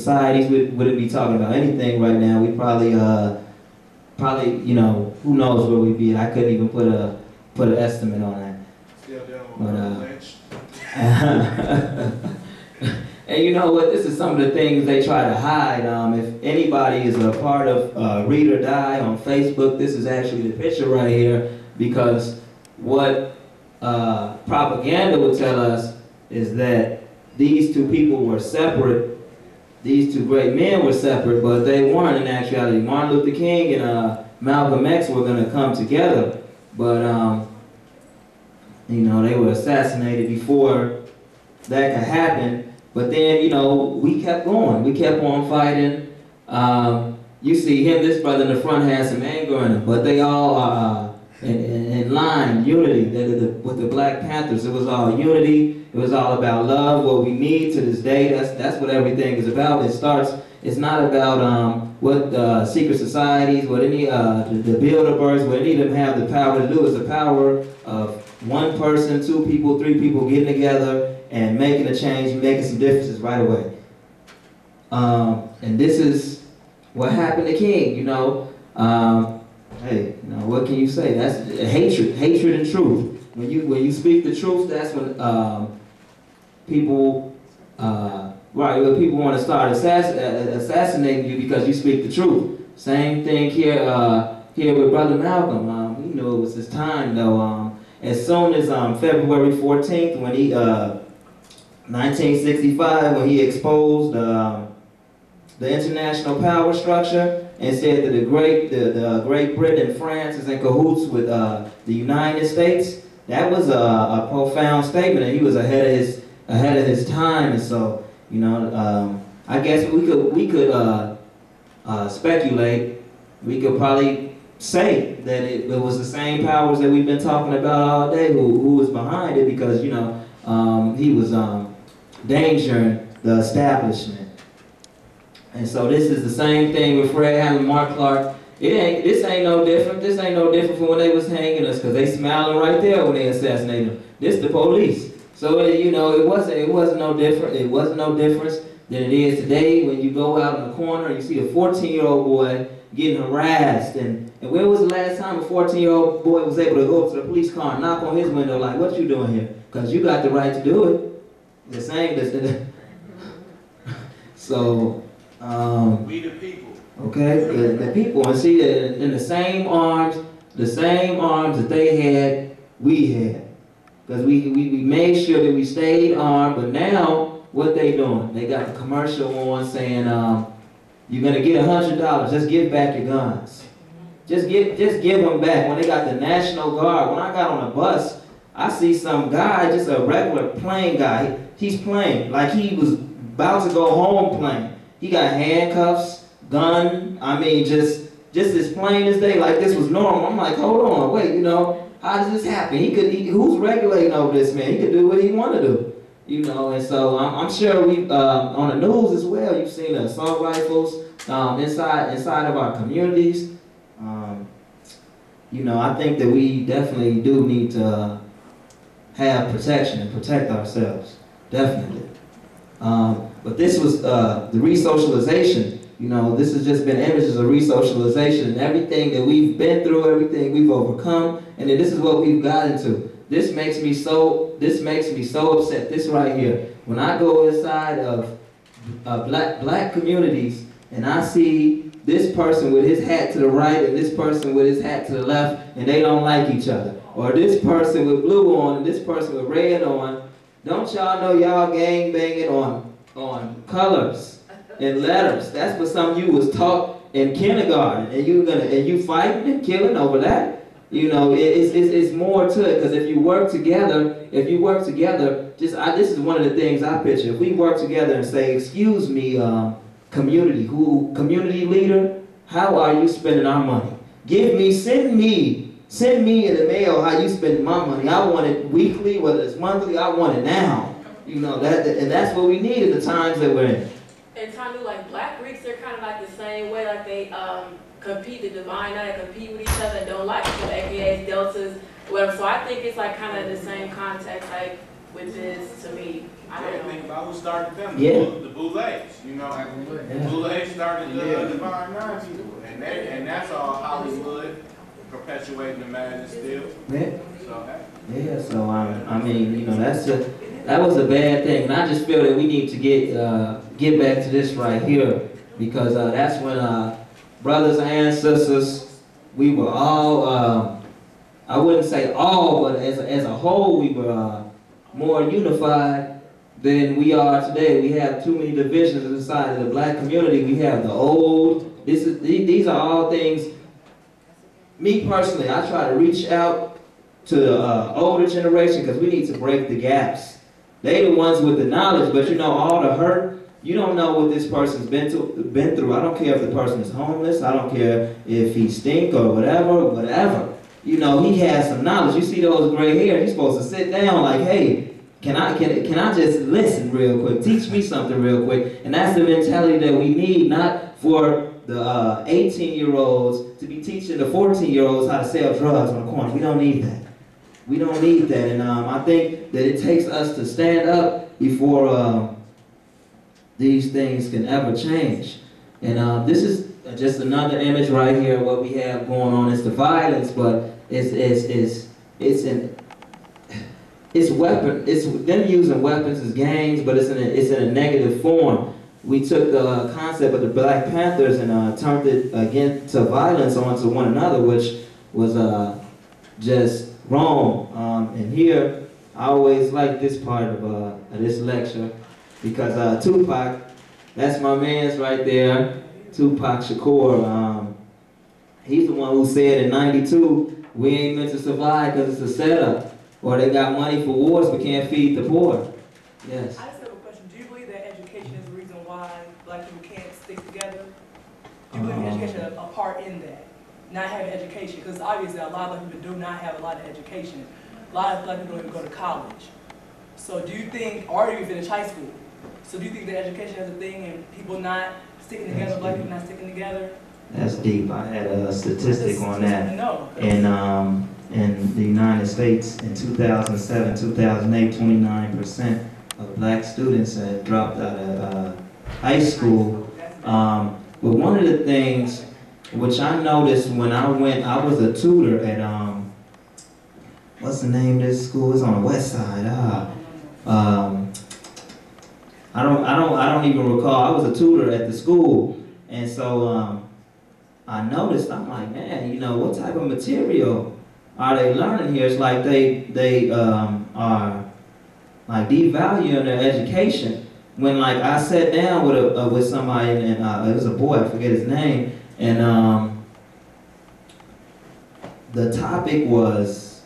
societies, we wouldn't be talking about anything right now. We probably, you know, who knows where we'd be. I couldn't even put an estimate on that. Still down But, and you know what? This is some of the things they try to hide. If anybody is a part of Read or Die on Facebook, this is actually the picture right here, because what propaganda would tell us is that these two people were separate. These two great men were separate, but they weren't in actuality. Martin Luther King and Malcolm X were going to come together, but you know, they were assassinated before that could happen. But then, you know, we kept going. We kept on fighting. You see him, this brother in the front has some anger in him, but they all are in line, unity, with the Black Panthers. It was all unity. It was all about love, what we need to this day. That's what everything is about. It's not about what secret societies, what any, the Bilderbergs, what any of them have the power to do. It's the power of one person, two people, three people getting together and making a change, making some differences right away. And this is what happened to King, you know. Hey, you know, what can you say? That's hatred and truth. When you speak the truth, that's when people when people want to start assassinating you because you speak the truth. Same thing here with Brother Malcolm. We knew it was his time though. As soon as February 14th, when he 1965, when he exposed the international power structure and said that the Great Britain and France is in cahoots with the United States, that was a profound statement, and he was ahead of his time. And so, you know, I guess we could speculate. We could probably say that it was the same powers that we've been talking about all day who was behind it, because, you know, he was endangering the establishment. And so this is the same thing with Fred Hammond, Mark Clark. This ain't no different. This ain't no different from when they was hanging us, because they smiling right there when they assassinated him. This the police. So you know, it wasn't no different. It wasn't no difference than it is today when you go out in the corner and you see a 14-year-old boy getting harassed. And when was the last time a 14-year-old boy was able to go up to the police car and knock on his window like, "What you doing here?" Because you got the right to do it. The same. So. We the people. Okay, the people, and see that in the same arms that they had, we had, because we made sure that we stayed armed. But now, what they doing? They got the commercial on saying, "You're gonna get $100. Just give back your guns. Just give them back." When they got the National Guard, when I got on a bus, I see some guy, just a regular plain guy. He's playing like he was about to go home playing. He got handcuffs, gun, I mean, just as plain as day, like this was normal. I'm like, hold on, wait, you know, how does this happen? Who's regulating over this man? He could do what he wanted to do, you know. And so I'm sure we, on the news as well, you've seen the assault rifles inside of our communities. You know, I think that we definitely do need to have protection and protect ourselves, definitely. But this was the resocialization. You know, this has just been images of resocialization and everything that we've been through, everything we've overcome, and then this is what we've gotten to. This makes me so upset. This right here. When I go inside of black communities and I see this person with his hat to the right and this person with his hat to the left, and they don't like each other, or this person with blue on and this person with red on, don't y'all know y'all gang banging on colors and letters? That's what some of you was taught in kindergarten, and you fighting and killing over that. You know, it's more to it, because if you work together, this is one of the things I picture. If we work together and say, "Excuse me, community leader, how are you spending our money? Send me in the mail how you spend my money. I want it weekly, whether it's monthly, I want it now." You know, and that's what we need in the times that we're in. And Tanu, like Black Greeks, they're kind of like the same way, like they compete, the Divine Nine, compete with each other, don't like each other, AKAs, Deltas, whatever. So I think it's like kind of the same context, like with this, to me, I Yeah, don't know. think about who started them. Yeah. The Boulets, you know. The Boulets started the Divine Nine people. And that's all Hollywood perpetuating the madness still. Yeah. So, Yeah, so I mean, you know, that was a bad thing, and I just feel that we need to get back to this right here, because that's when brothers and sisters, we were all, I wouldn't say all, but as a whole, we were more unified than we are today. We have too many divisions inside of the black community. We have the old. These are all things. Me personally, I try to reach out to the older generation, because we need to break the gaps. They the ones with the knowledge, but you know, all the hurt, you don't know what this person's been through. I don't care if the person is homeless. I don't care if he stink or whatever. You know, he has some knowledge. You see those gray hairs, you're supposed to sit down like, hey, can I just listen real quick? Teach me something real quick. And that's the mentality that we need, not for the 18-year-olds to be teaching the 14-year-olds how to sell drugs on the corner. We don't need that. We don't need that. And I think that it takes us to stand up before these things can ever change. And this is just another image right here. What we have going on is the violence, but it's them using weapons as gangs, but it's in a negative form. We took the concept of the Black Panthers and turned it again to violence onto one another, which was just wrong. And here, I always like this part of this lecture, because Tupac, that's my man's right there, Tupac Shakur. He's the one who said in '92, we ain't meant to survive because it's a setup. Or they got money for wars but can't feed the poor. Yes. I just have a question. Do you believe that education is the reason why black people can't stick together? Do you believe education has a part in that? Not having education, because obviously a lot of black people do not have a lot of education. A lot of black people don't even go to college. So do you think, or even finish high school? So do you think that education is a thing and people not sticking together, black people not sticking together? That's deep. I had a statistic on that. No. In the United States in 2007, 2008, 29% of black students had dropped out of high school. But one of the things which I noticed when I was a tutor at what's the name of this school? It's on the west side. I don't even recall. I was a tutor at the school, and so I noticed. I'm like, man, you know, what type of material are they learning here? It's like they are like devaluing their education. When like I sat down with somebody and it was a boy, I forget his name, and the topic was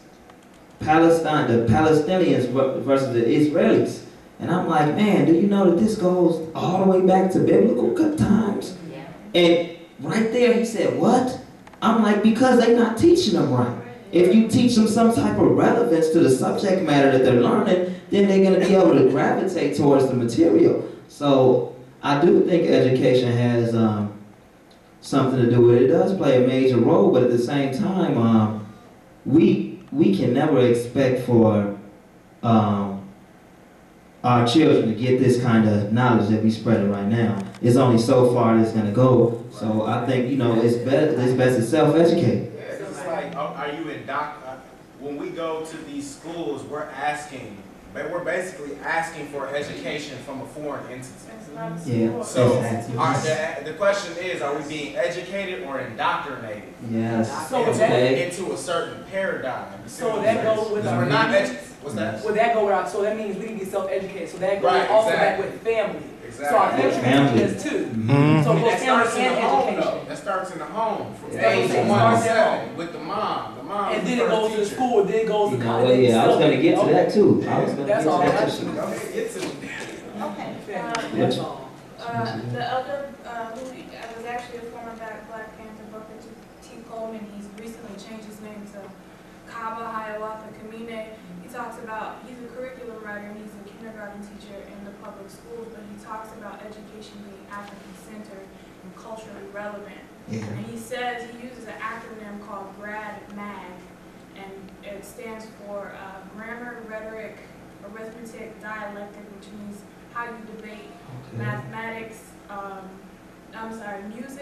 Palestine, the Palestinians versus the Israelis. And I'm like, man, do you know that this goes all the way back to biblical times? Yeah. And right there he said, what? I'm like, because they're not teaching them right. If you teach them some type of relevance to the subject matter that they're learning, then they're going to be able to gravitate towards the material. So I do think education has something to do with it. It does play a major role, but at the same time, we can never expect for our children to get this kind of knowledge that we're spreading right now. It's only so far it's going to go. So I think, you know, it's best to self-educate. Are you when we go to these schools, we're basically asking for education from a foreign entity. Yeah. So the question is, are we being educated or indoctrinated? Yes. So into a certain paradigm. So that goes with our what's that? Well, that go around. So that means we can get self-educated. So that goes Right, also exactly. back with family. Exactly. So our family Family. is too. Mm-hmm. So And both that family starts in the and home, education. though. That starts in the home. From Yeah. age Yeah. 1 to Yeah. 7 with the mom. The mom And is then the it first goes to teacher. school, then it goes to You know, college. well, yeah, I was going to get to that too. I was going to That's get all to I that asked too. you. Okay, get to it. Okay. That's all. The elder, who was actually a former Black Panther, Booker T. Coleman, he's recently changed his name to Kaba Hiawatha Kamine. He talks about, he's a curriculum writer and he's a kindergarten teacher in the public schools, but he talks about education being African-centered and culturally relevant. Yeah. And he says, he uses an acronym called GRAD-MAG, and it stands for Grammar, Rhetoric, arithmetic, dialectic, which means how you debate, Okay. mathematics, music.